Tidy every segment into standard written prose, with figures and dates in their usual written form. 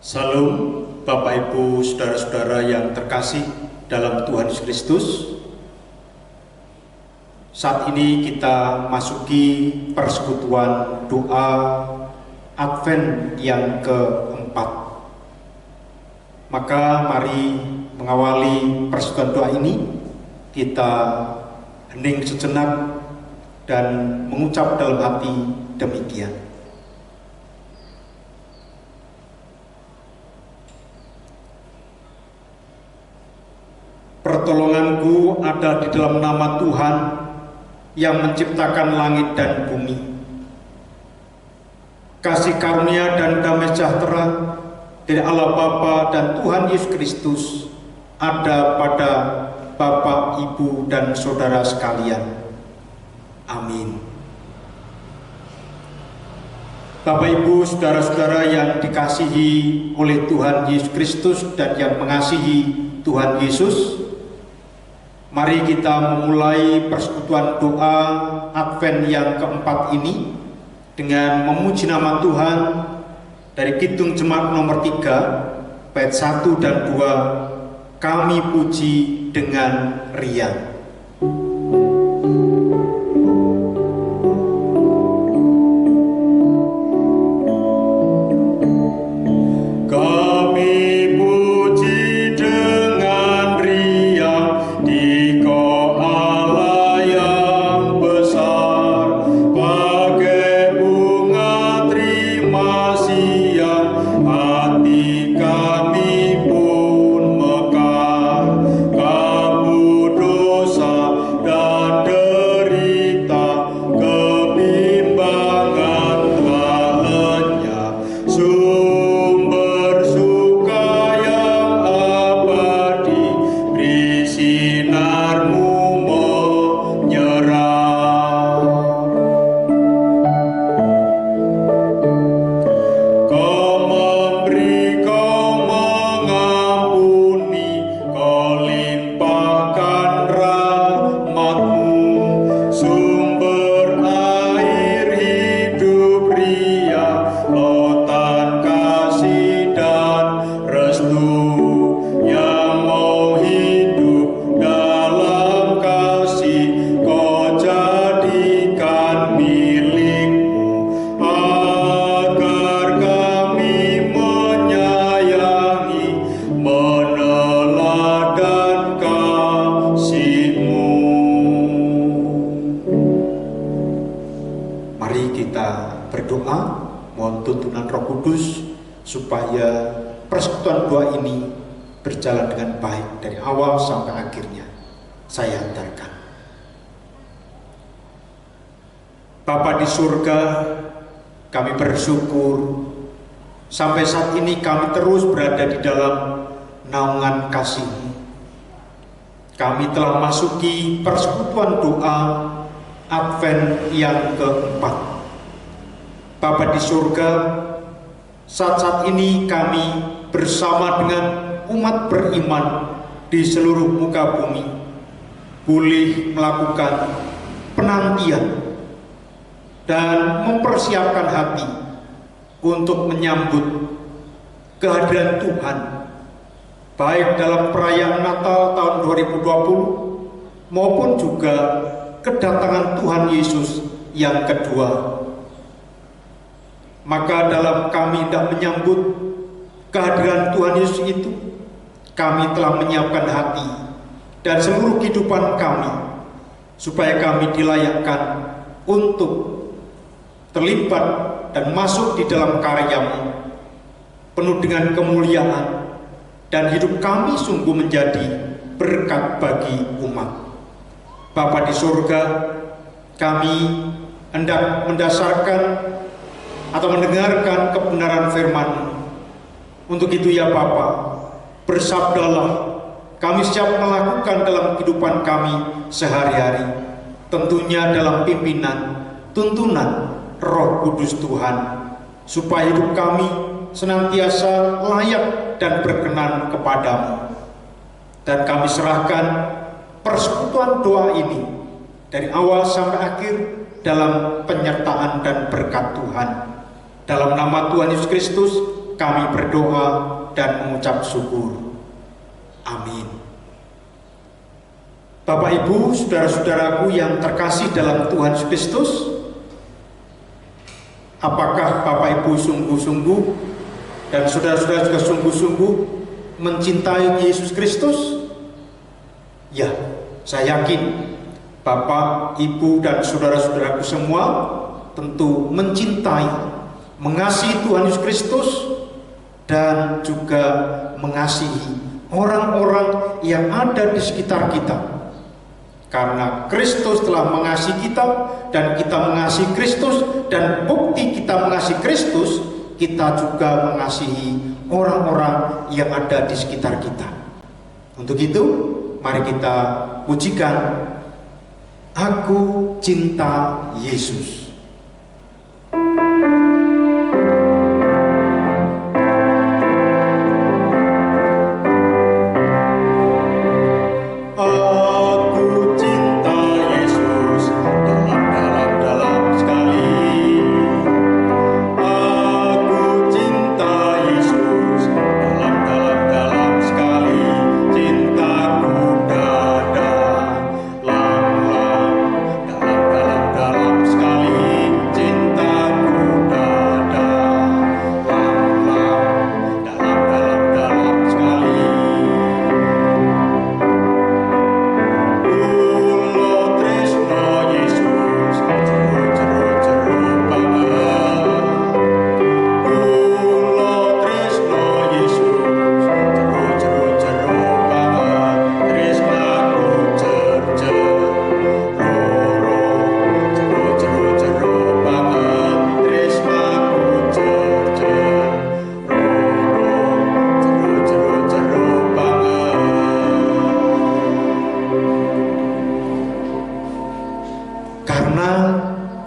Salam Bapak Ibu Saudara-saudara yang terkasih dalam Tuhan Yesus Kristus. Saat ini kita masuki persekutuan doa Advent yang keempat. Maka mari mengawali persekutuan doa ini, kita hening sejenak dan mengucap dalam hati demikian. Pertolonganku ada di dalam nama Tuhan yang menciptakan langit dan bumi. Kasih karunia dan damai sejahtera dari Allah Bapa dan Tuhan Yesus Kristus ada pada Bapak, Ibu, dan saudara sekalian. Amin. Bapak, Ibu, saudara-saudara yang dikasihi oleh Tuhan Yesus Kristus dan yang mengasihi Tuhan Yesus, mari kita memulai persekutuan doa Advent yang keempat ini dengan memuji nama Tuhan dari Kidung Jemaat nomor 3, bait 1 dan 2, kami puji dengan riang. Supaya persekutuan doa ini berjalan dengan baik dari awal sampai akhirnya. Saya hantarkan. Bapa di surga, kami bersyukur sampai saat ini kami terus berada di dalam naungan kasih-Mu. Kami telah masuki persekutuan doa Advent yang keempat. Bapa di surga, saat-saat ini kami bersama dengan umat beriman di seluruh muka bumi boleh melakukan penantian dan mempersiapkan hati untuk menyambut kehadiran Tuhan, baik dalam perayaan Natal tahun 2020 maupun juga kedatangan Tuhan Yesus yang kedua. Maka dalam kami hendak menyambut kehadiran Tuhan Yesus itu, kami telah menyiapkan hati dan seluruh kehidupan kami supaya kami dilayakkan untuk terlibat dan masuk di dalam karya-Mu penuh dengan kemuliaan, dan hidup kami sungguh menjadi berkat bagi umat. Bapa di surga, kami hendak mendasarkan atau mendengarkan kebenaran firman-Mu. Untuk itu ya Bapa, bersabdalah, kami siap melakukan dalam kehidupan kami sehari-hari, tentunya dalam pimpinan, tuntunan Roh Kudus Tuhan, supaya hidup kami senantiasa layak dan berkenan kepadamu. Dan kami serahkan persekutuan doa ini dari awal sampai akhir dalam penyertaan dan berkat Tuhan. Dalam nama Tuhan Yesus Kristus kami berdoa dan mengucap syukur. Amin. Bapak Ibu, saudara-saudaraku yang terkasih dalam Tuhan Yesus Kristus, apakah Bapak Ibu sungguh-sungguh dan saudara-saudara juga sungguh-sungguh mencintai Yesus Kristus? Ya, saya yakin Bapak, Ibu, dan saudara-saudaraku semua tentu mencintai, mengasihi Tuhan Yesus Kristus, dan juga mengasihi orang-orang yang ada di sekitar kita. Karena Kristus telah mengasihi kita dan kita mengasihi Kristus, dan bukti kita mengasihi Kristus, kita juga mengasihi orang-orang yang ada di sekitar kita. Untuk itu, mari kita pujikan Aku Cinta Yesus.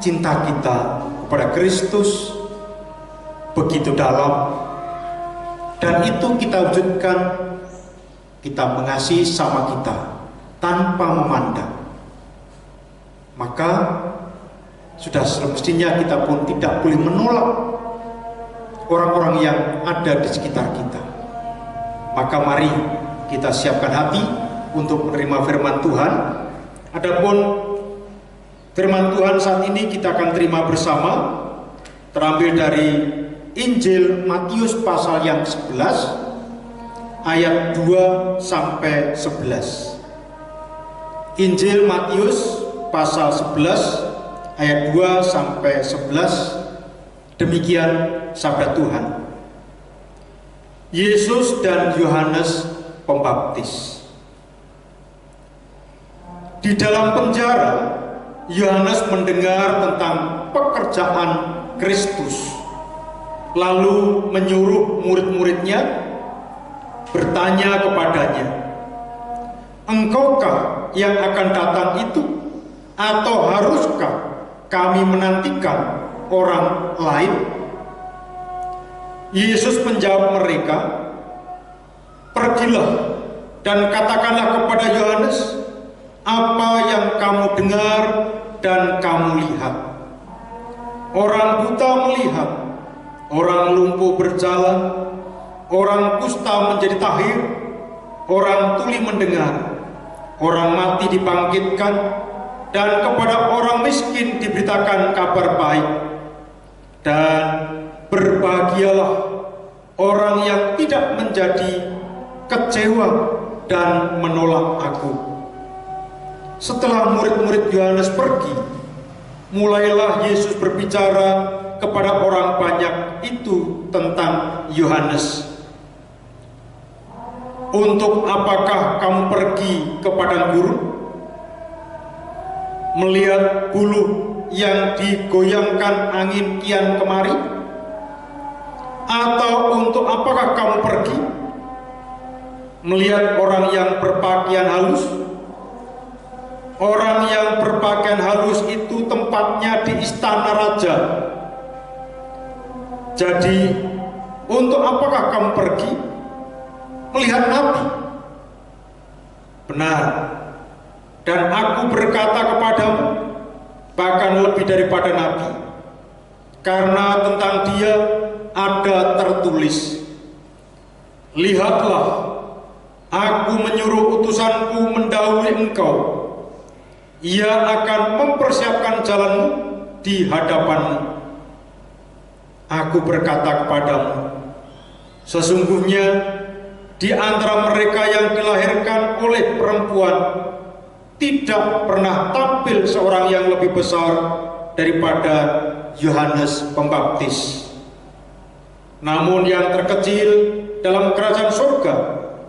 Cinta kita kepada Kristus begitu dalam, dan itu kita wujudkan, kita mengasihi sama kita tanpa memandang. Maka sudah semestinya kita pun tidak boleh menolak orang-orang yang ada di sekitar kita. Maka mari kita siapkan hati untuk menerima firman Tuhan. Adapun firman Tuhan saat ini kita akan terima bersama, terambil dari Injil Matius pasal yang 11 ayat 2 sampai 11. Injil Matius pasal 11 ayat 2 sampai 11. Demikian sabda Tuhan. Yesus dan Yohanes Pembaptis. Di dalam penjara Yohanes mendengar tentang pekerjaan Kristus, lalu menyuruh murid-muridnya bertanya kepadanya, "Engkaukah yang akan datang itu, atau haruskah kami menantikan orang lain?" Yesus menjawab mereka, "Pergilah dan katakanlah kepada Yohanes apa yang kamu dengar dan kamu lihat. Orang buta melihat, orang lumpuh berjalan, orang kusta menjadi tahir, orang tuli mendengar, orang mati dibangkitkan, dan kepada orang miskin diberitakan kabar baik. Dan berbahagialah orang yang tidak menjadi kecewa dan menolak Aku." Setelah murid-murid Yohanes pergi, mulailah Yesus berbicara kepada orang banyak itu tentang Yohanes. "Untuk apakah kamu pergi ke padang gurun, melihat buluh yang digoyangkan angin kian kemari? Atau untuk apakah kamu pergi melihat orang yang berpakaian halus? Orang yang berpakaian halus itu tempatnya di istana raja. Jadi, untuk apakah kamu pergi melihat nabi? Benar, dan Aku berkata kepadamu, bahkan lebih daripada nabi, karena tentang dia ada tertulis, "Lihatlah, aku menyuruh utusanku mendahului engkau. Ia akan mempersiapkan jalanmu di hadapanmu." Aku berkata kepadamu, sesungguhnya di antara mereka yang dilahirkan oleh perempuan tidak pernah tampil seorang yang lebih besar daripada Yohanes Pembaptis. Namun yang terkecil dalam kerajaan surga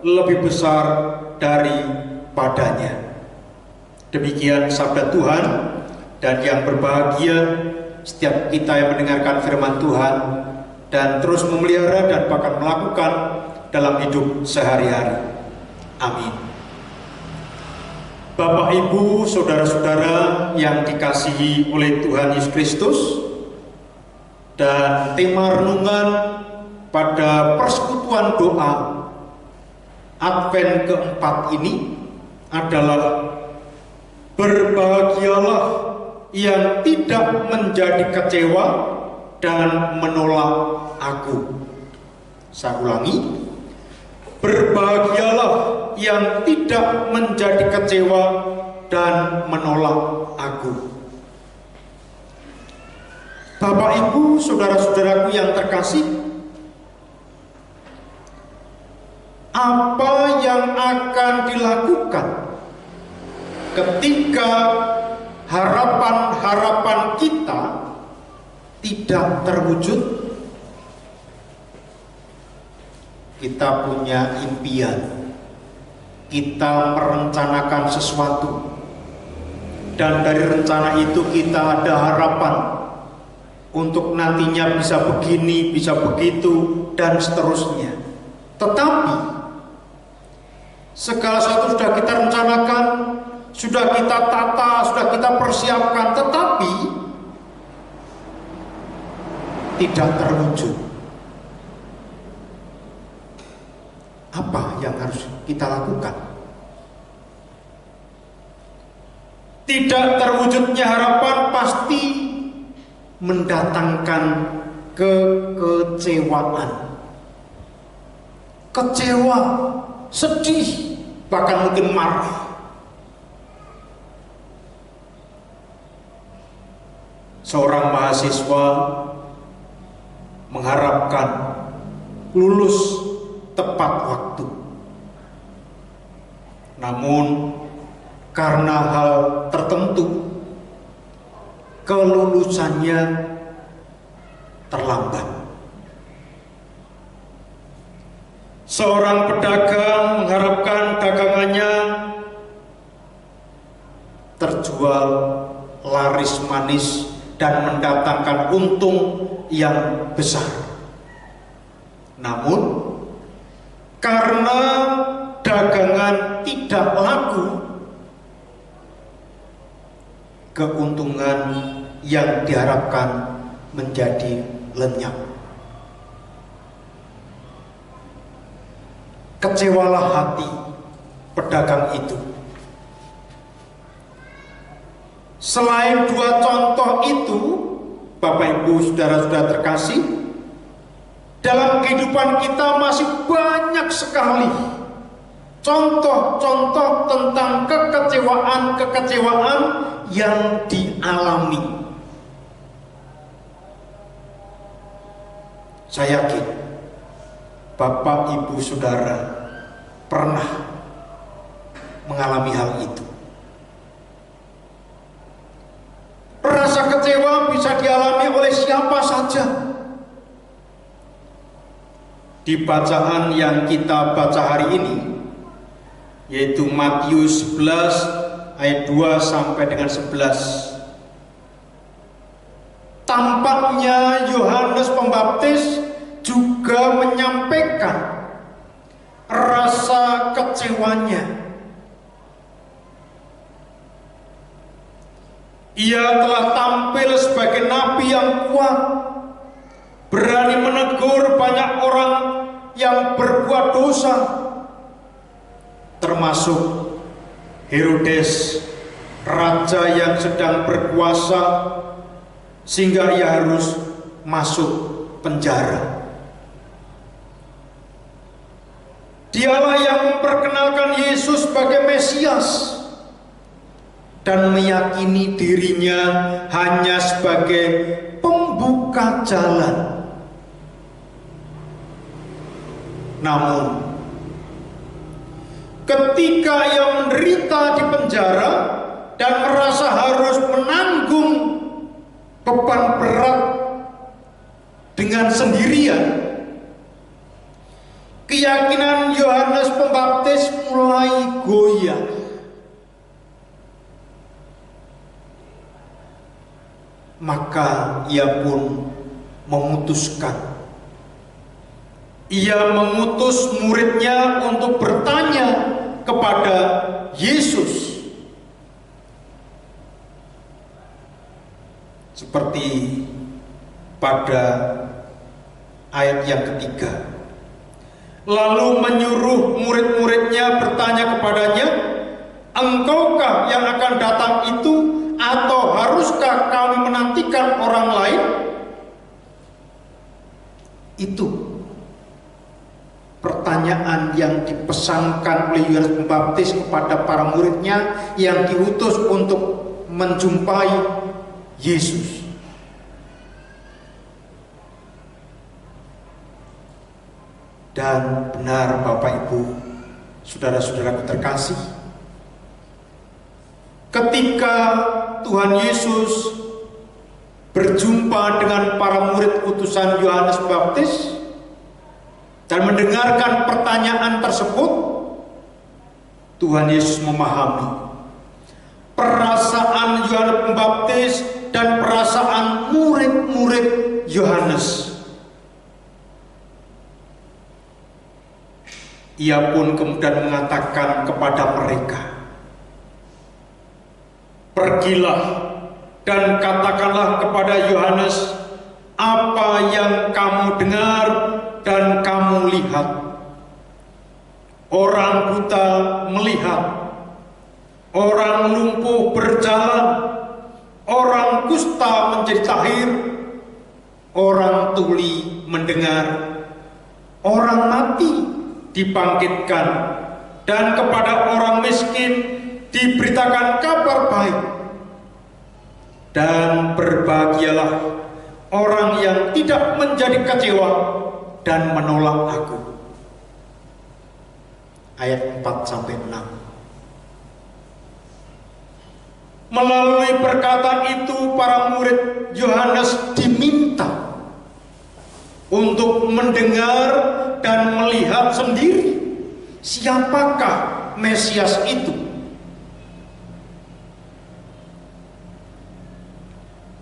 lebih besar daripadanya. Demikian sabda Tuhan, dan yang berbahagia setiap kita yang mendengarkan firman Tuhan dan terus memelihara dan bahkan melakukan dalam hidup sehari-hari. Amin. Bapak, Ibu, saudara-saudara yang dikasihi oleh Tuhan Yesus Kristus, dan tema renungan pada persekutuan doa Advent keempat ini adalah berbahagialah yang tidak menjadi kecewa dan menolak aku. Saya ulangi, berbahagialah yang tidak menjadi kecewa dan menolak aku. Bapak, Ibu, saudara-saudaraku yang terkasih, apa yang akan dilakukan ketika harapan-harapan kita tidak terwujud? Kita punya impian, kita merencanakan sesuatu, dan dari rencana itu kita ada harapan untuk nantinya bisa begini, bisa begitu, dan seterusnya. Tetapi segala sesuatu sudah kita rencanakan, sudah kita tata, sudah kita persiapkan, tetapi tidak terwujud. Apa yang harus kita lakukan? Tidak terwujudnya harapan pasti mendatangkan kekecewaan. Kecewa, sedih, bahkan mungkin marah. Seorang mahasiswa mengharapkan lulus tepat waktu. Namun karena hal tertentu kelulusannya terlambat. Seorang pedagang mengharapkan dagangannya terjual laris manis dan mendatangkan untung yang besar. Namun karena dagangan tidak laku, keuntungan yang diharapkan menjadi lenyap. Kecewalah hati pedagang itu. Selain dua contoh itu, Bapak, Ibu, saudara-saudara terkasih, dalam kehidupan kita masih banyak sekali contoh-contoh tentang kekecewaan-kekecewaan yang dialami. Saya yakin Bapak, Ibu, Saudara pernah mengalami hal itu. Rasa kecewa bisa dialami oleh siapa saja. Di bacaan yang kita baca hari ini, yaitu Matius 11 ayat 2 sampai dengan 11. Tampaknya Yohanes Pembaptis juga menyampaikan rasa kecewanya. Ia telah tampil sebagai nabi yang kuat, berani menegur banyak orang yang berbuat dosa, termasuk Herodes, raja yang sedang berkuasa, sehingga ia harus masuk penjara. Dialah yang memperkenalkan Yesus sebagai Mesias dan meyakini dirinya hanya sebagai pembuka jalan. Namun, ketika ia menderita di penjara dan merasa harus menanggung beban berat dengan sendirian, keyakinan Yohanes Pembaptis mulai goyah. Maka ia pun memutuskan. Ia mengutus muridnya untuk bertanya kepada Yesus. Seperti pada ayat yang ketiga. Lalu menyuruh murid-muridnya bertanya kepadanya, "Engkaukah yang akan datang itu, atau haruskah kami menantikan orang lain?" Itu pertanyaan yang dipesankan oleh Yohanes Pembaptis kepada para muridnya yang diutus untuk menjumpai Yesus. Dan benar Bapak Ibu, saudara-saudaraku terkasih, ketika Tuhan Yesus berjumpa dengan para murid utusan Yohanes Pembaptis dan mendengarkan pertanyaan tersebut, Tuhan Yesus memahami perasaan Yohanes Pembaptis dan perasaan murid-murid Yohanes. Ia pun kemudian mengatakan kepada mereka, "Pergilah dan katakanlah kepada Yohanes apa yang kamu dengar dan kamu lihat. Orang buta melihat, orang lumpuh berjalan, orang kusta menjadi tahir, orang tuli mendengar, orang mati dibangkitkan, dan kepada orang miskin diberitakan kabar baik. Dan berbahagialah orang yang tidak menjadi kecewa dan menolak aku." Ayat 4-6. Melalui perkataan itu, para murid Yohanes diminta untuk mendengar dan melihat sendiri siapakah Mesias itu.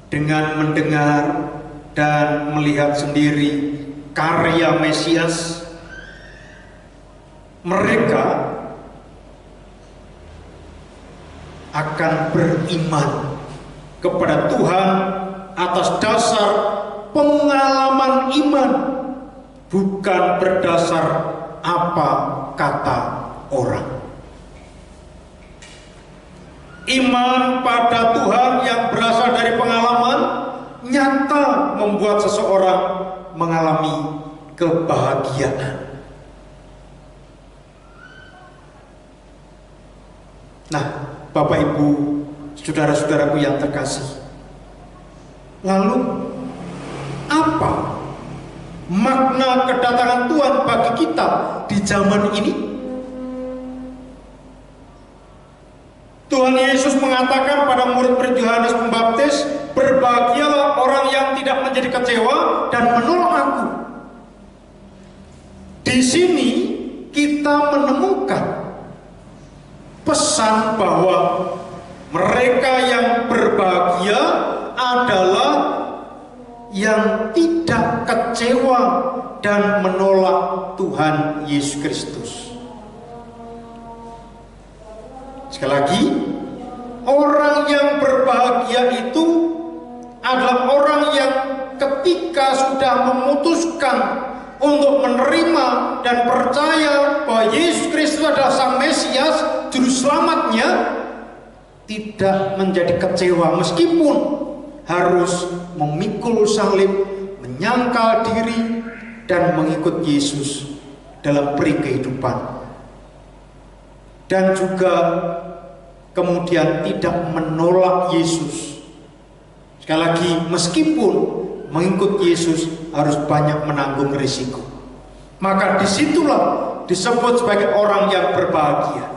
Dengan mendengar dan melihat sendiri karya Mesias, mereka akan beriman kepada Tuhan atas dasar pengalaman iman, bukan berdasar apa kata orang. Iman pada Tuhan yang berasal dari pengalaman nyata membuat seseorang mengalami kebahagiaan. Nah, Bapak Ibu, saudara-saudaraku yang terkasih, lalu apa makna kedatangan Tuhan bagi kita di zaman ini? Tuhan Yesus mengatakan pada murid-murid Yohanes Pembaptis, "Berbahagialah orang yang tidak menjadi kecewa dan menolak aku." Di sini kita menemukan pesan bahwa mereka yang berbahagia adalah yang tidak kecewa dan menolak Tuhan Yesus Kristus. Sekali lagi, orang yang berbahagia itu adalah orang yang ketika sudah memutuskan untuk menerima dan percaya bahwa Yesus Kristus adalah Sang Mesias, Juru Selamatnya, tidak menjadi kecewa meskipun harus memikul salib, menyangkal diri dan mengikut Yesus dalam peri kehidupan, dan juga kemudian tidak menolak Yesus. Sekali lagi, meskipun mengikut Yesus harus banyak menanggung risiko, maka disitulah disebut sebagai orang yang berbahagia.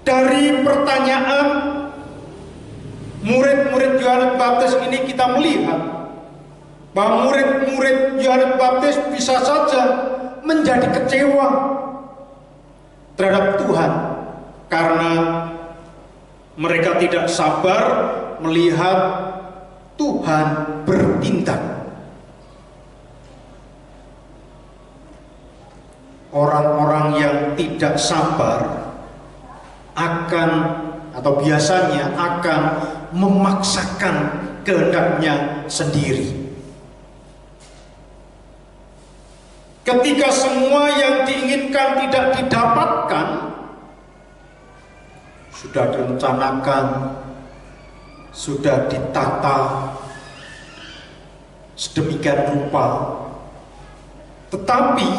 Dari pertanyaan murid-murid Yohanes Baptis ini kita melihat bahwa murid-murid Yohanes Baptis bisa saja menjadi kecewa terhadap Tuhan karena mereka tidak sabar melihat Tuhan bertindak. Orang-orang yang tidak sabar akan atau biasanya akan memaksakan kehendaknya sendiri. Ketika semua yang diinginkan tidak didapatkan, sudah direncanakan, sudah ditata sedemikian rupa, tetapi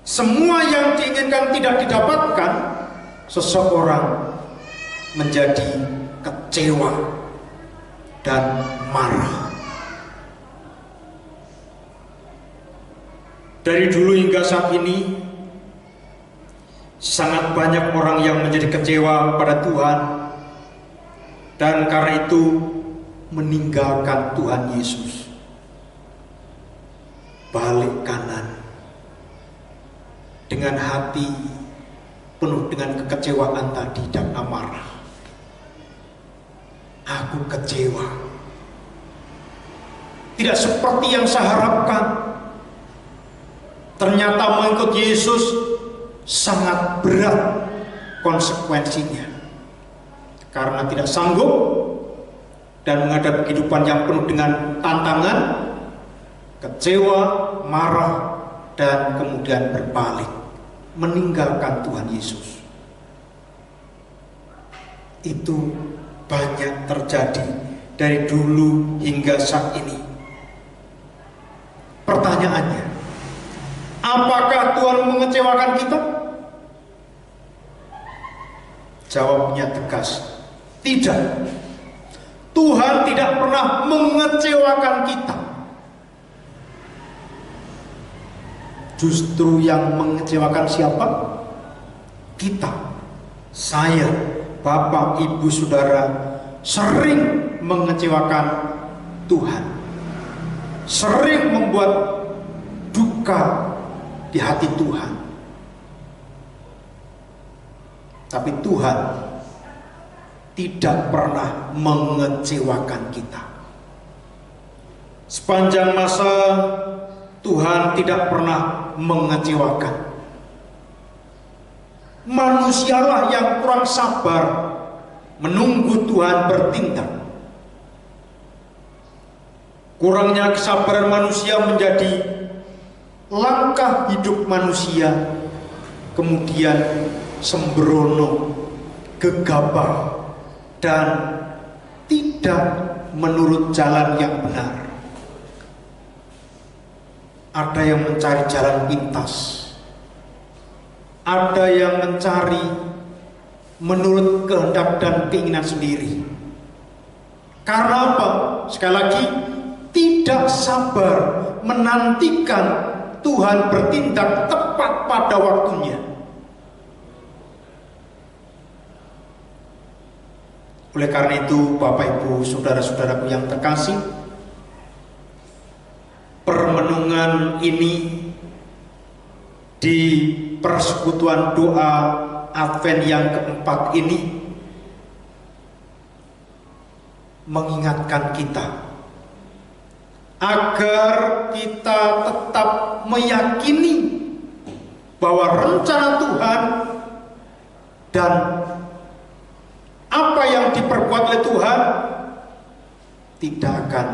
semua yang diinginkan tidak didapatkan, seseorang menjadi kecewa dan marah. Dari dulu hingga saat ini, sangat banyak orang yang menjadi kecewa pada Tuhan, dan karena itu meninggalkan Tuhan Yesus, balik kanan dengan hati penuh dengan kekecewaan tadi dan amarah. Aku kecewa, tidak seperti yang saya harapkan. Ternyata mengikut Yesus sangat berat konsekuensinya, karena tidak sanggup dan menghadapi kehidupan yang penuh dengan tantangan, kecewa, marah, dan kemudian berbalik meninggalkan Tuhan Yesus. Itu banyak terjadi dari dulu hingga saat ini. Pertanyaannya, apakah Tuhan mengecewakan kita? Jawabnya tegas, tidak. Tuhan tidak pernah mengecewakan kita. Justru yang mengecewakan siapa? Kita, saya, Bapak, Ibu, Saudara sering mengecewakan Tuhan, sering membuat duka di hati Tuhan. Tapi Tuhan tidak pernah mengecewakan kita. Sepanjang masa Tuhan tidak pernah mengecewakan. Manusialah yang kurang sabar menunggu Tuhan bertindak. Kurangnya kesabaran manusia menjadi langkah hidup manusia, kemudian sembrono, gegabah, dan tidak menurut jalan yang benar. Ada yang mencari jalan pintas, ada yang mencari menurut kehendak dan keinginan sendiri. Karena apa? Sekali lagi, tidak sabar menantikan Tuhan bertindak tepat pada waktunya. Oleh karena itu, Bapak, Ibu, Saudara-saudaraku yang terkasih, permenungan ini di persekutuan doa Advent yang keempat ini mengingatkan kita agar kita tetap meyakini bahwa rencana Tuhan dan apa yang diperbuat oleh Tuhan tidak akan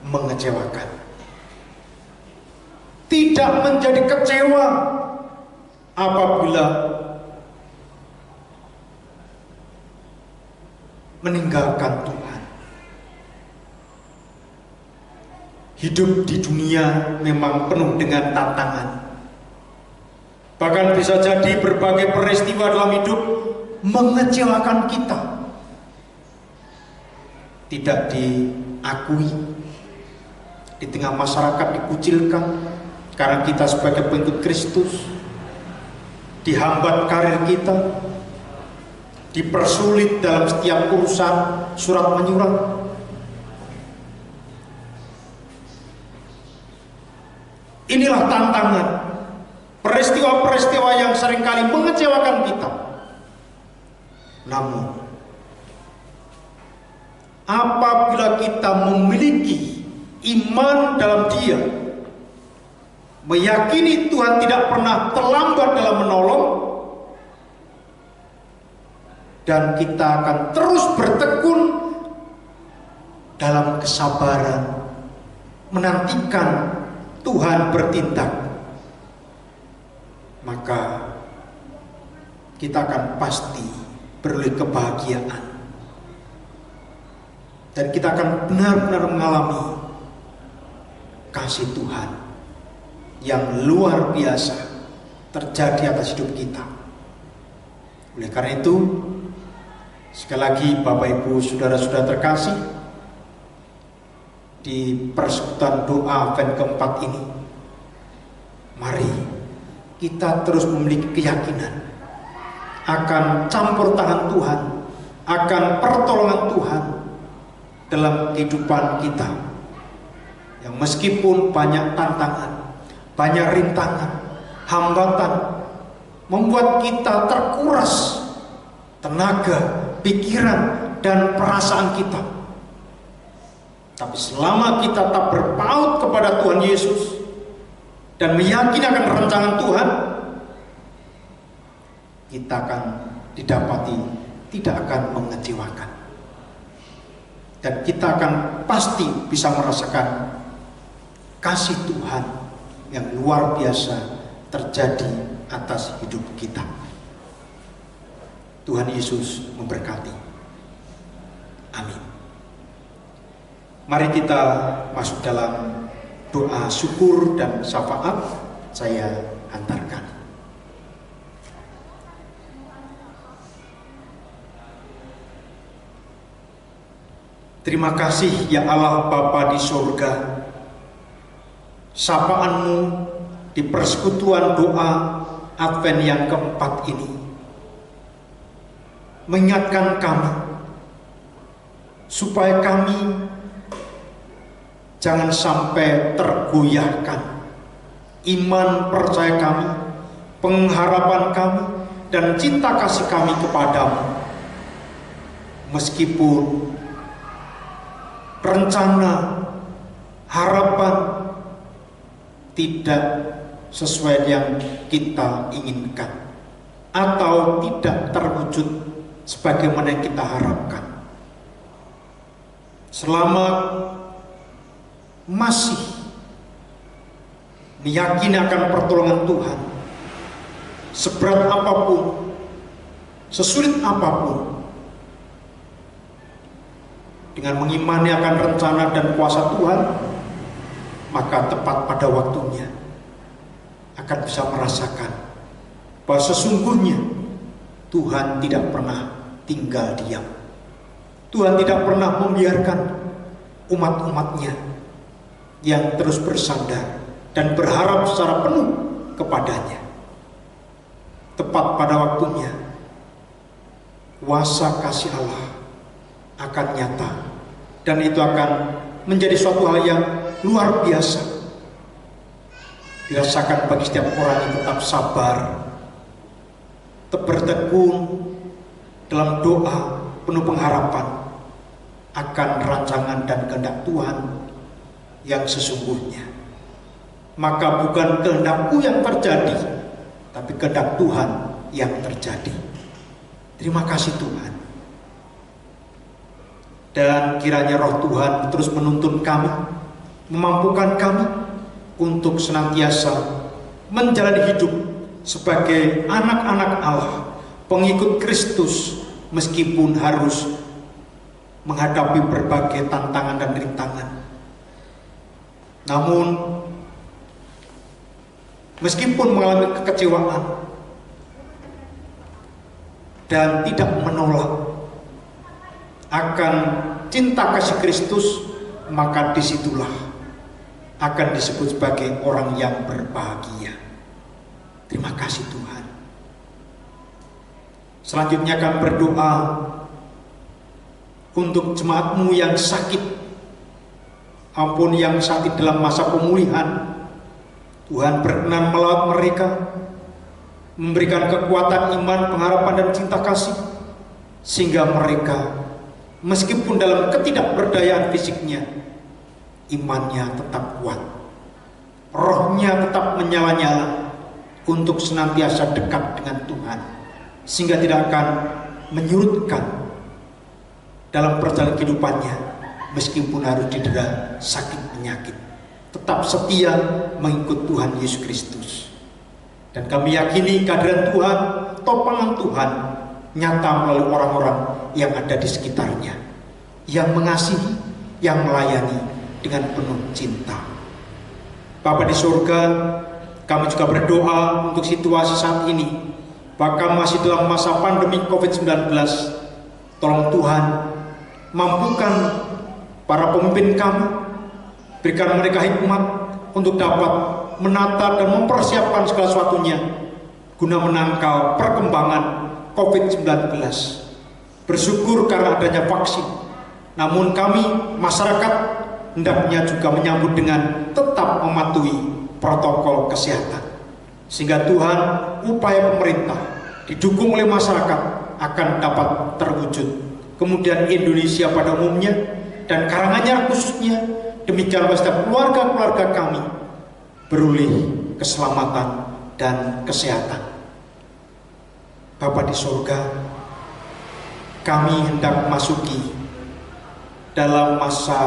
mengecewakan, tidak menjadi kecewa apabila meninggalkan Tuhan. hidup di dunia memang penuh dengan tantangan. Bahkan bisa jadi berbagai peristiwa dalam hidup mengecewakan kita, tidak diakui, di tengah masyarakat dikucilkan karena kita sebagai pengikut Kristus, dihambat karir kita, dipersulit dalam setiap urusan surat menyurat. Inilah tantangan, peristiwa-peristiwa yang seringkali mengecewakan kita. Namun, apabila kita memiliki iman dalam Dia, meyakini Tuhan tidak pernah terlambat dalam menolong, dan kita akan terus bertekun dalam kesabaran menantikan Tuhan bertindak, maka kita akan pasti beroleh kebahagiaan, dan kita akan benar-benar mengalami kasih Tuhan yang luar biasa terjadi atas hidup kita. Oleh karena itu, sekali lagi Bapak Ibu saudara-saudara terkasih, di persekutuan doa Advent keempat ini, mari kita terus memiliki keyakinan akan campur tangan Tuhan, akan pertolongan Tuhan dalam kehidupan kita, yang meskipun banyak tantangan, banyak rintangan, hambatan, membuat kita terkuras tenaga, pikiran, dan perasaan kita. Tapi selama kita tak berpaut kepada Tuhan Yesus dan meyakini akan rancangan Tuhan, kita akan didapati tidak akan mengecewakan, dan kita akan pasti bisa merasakan kasih Tuhan yang luar biasa terjadi atas hidup kita. Tuhan Yesus memberkati. Amin. Mari kita masuk dalam doa syukur dan syafaat. Saya hantarkan. Terima kasih ya Allah Bapa di surga. Sapaan-Mu di persekutuan doa Advent yang keempat ini mengingatkan kami supaya kami jangan sampai tergoyahkan iman percaya kami, pengharapan kami, dan cinta kasih kami kepadamu, meskipun rencana, harapan tidak sesuai yang kita inginkan atau tidak terwujud sebagaimana yang kita harapkan. Selama masih meyakini akan pertolongan Tuhan, seberat apapun, sesulit apapun, dengan mengimani akan rencana dan kuasa Tuhan, maka tepat pada waktunya akan bisa merasakan bahwa sesungguhnya Tuhan tidak pernah tinggal diam. Tuhan tidak pernah membiarkan umat-umatnya yang terus bersandar dan berharap secara penuh kepadanya. Tepat pada waktunya, kuasa kasih Allah akan nyata, dan itu akan menjadi suatu hal yang luar biasa dirasakan bagi setiap orang yang tetap sabar, tetap bertekun dalam doa penuh pengharapan akan rancangan dan kehendak Tuhan yang sesungguhnya. Maka bukan kehendakku yang terjadi, tapi kehendak Tuhan yang terjadi. Terima kasih Tuhan. Dan kiranya roh Tuhan terus menuntun kami, memampukan kami untuk senantiasa menjalani hidup sebagai anak-anak Allah, pengikut Kristus, meskipun harus menghadapi berbagai tantangan dan rintangan. Namun meskipun mengalami kekecewaan dan tidak menolak akan cinta kasih Kristus, maka disitulah akan disebut sebagai orang yang berbahagia. Terima kasih Tuhan. Selanjutnya kami berdoa untuk jemaatmu yang sakit, ampun yang saat ini dalam masa pemulihan. Tuhan berkenan melawat mereka, memberikan kekuatan iman, pengharapan dan cinta kasih, sehingga mereka meskipun dalam ketidakberdayaan fisiknya, imannya tetap kuat, rohnya tetap menyala-nyala untuk senantiasa dekat dengan Tuhan, sehingga tidak akan menyurutkan dalam perjalanan kehidupannya meskipun harus didera sakit penyakit, tetap setia mengikut Tuhan Yesus Kristus. Dan kami yakini kehadiran Tuhan, topangan Tuhan nyata melalui orang-orang yang ada di sekitarnya, yang mengasihi, yang melayani dengan penuh cinta. Bapa di surga, kami juga berdoa untuk situasi saat ini, bahkan masih dalam masa pandemi COVID-19. Tolong Tuhan, mampukan para pemimpin kami, berikan mereka hikmat untuk dapat menata dan mempersiapkan segala sesuatunya guna menangkal perkembangan COVID-19. Bersyukur karena adanya vaksin, namun kami masyarakat hendaknya juga menyambut dengan tetap mematuhi protokol kesehatan, sehingga Tuhan, upaya pemerintah didukung oleh masyarakat akan dapat terwujud. Kemudian Indonesia pada umumnya dan Karanganyar khususnya, demikian setiap keluarga-keluarga kami beroleh keselamatan dan kesehatan. Bapa di surga, kami hendak memasuki dalam masa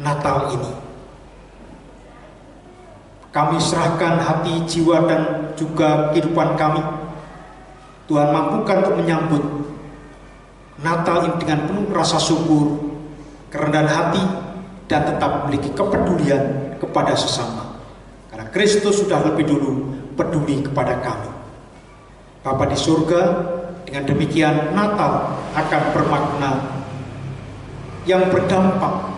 Natal ini. Kami serahkan hati, jiwa dan juga kehidupan kami. Tuhan mampukan untuk menyambut Natal ini dengan penuh rasa syukur, kerendahan hati, dan tetap memiliki kepedulian kepada sesama. Karena Kristus sudah lebih dulu peduli kepada kami. Bapa di surga, dengan demikian Natal akan bermakna yang berdampak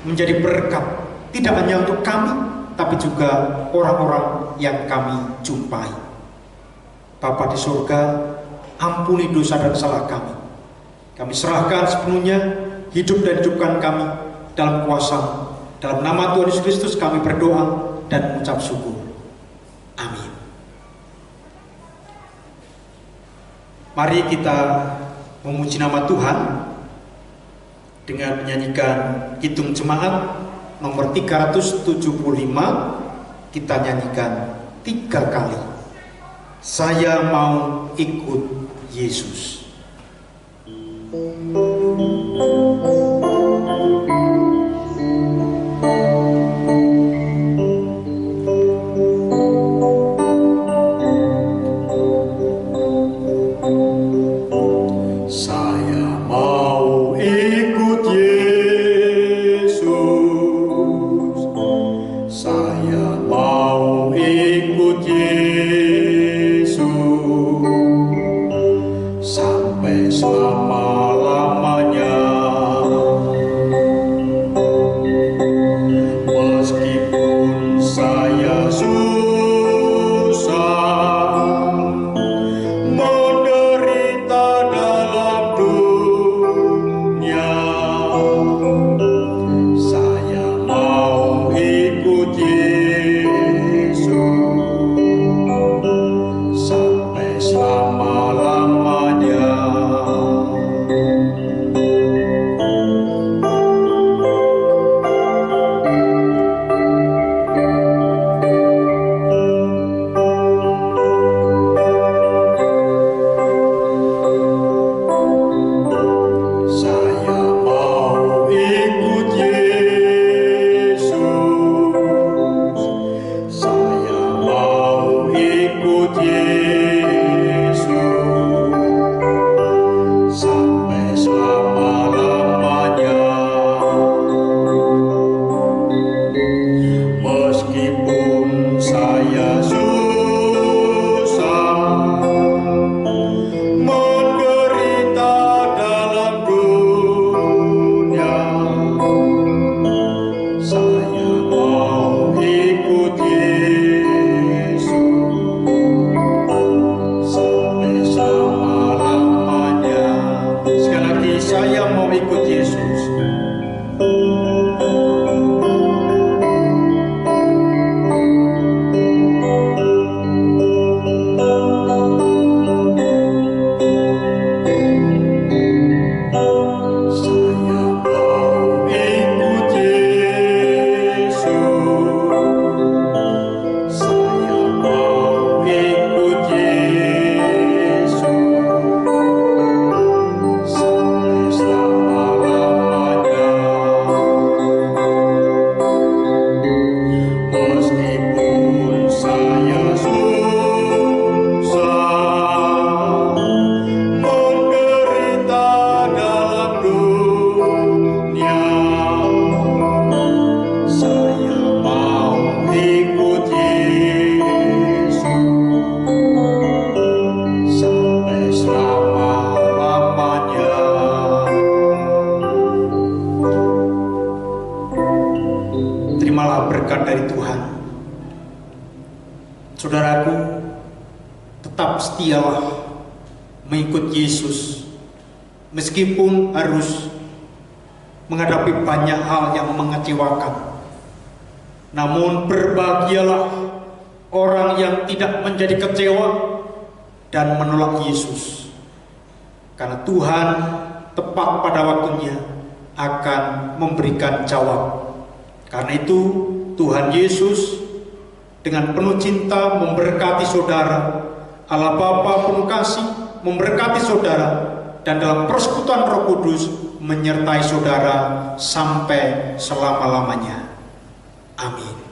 menjadi berkat, tidak hanya untuk kami, tapi juga orang-orang yang kami jumpai. Bapa di surga, ampuni dosa dan salah kami. Kami serahkan sepenuhnya hidup dan hidupkan kami dalam kuasa. Dalam nama Tuhan Yesus Kristus kami berdoa dan mengucap syukur. Amin. Mari kita memuji nama Tuhan dengan menyanyikan Kidung Jemaat nomor 375. Kita nyanyikan 3 kali. Saya mau ikut Yesus. tetap setialah mengikut Yesus, meskipun harus menghadapi banyak hal yang mengecewakan. Namun berbahagialah orang yang tidak menjadi kecewa dan menolak Yesus, karena Tuhan tepat pada waktunya akan memberikan jawab. Karena itu Tuhan Yesus dengan penuh cinta memberkati saudara. Allah Bapa penuh kasih memberkati saudara, dan dalam persekutuan Roh Kudus menyertai saudara sampai selama-lamanya. Amin.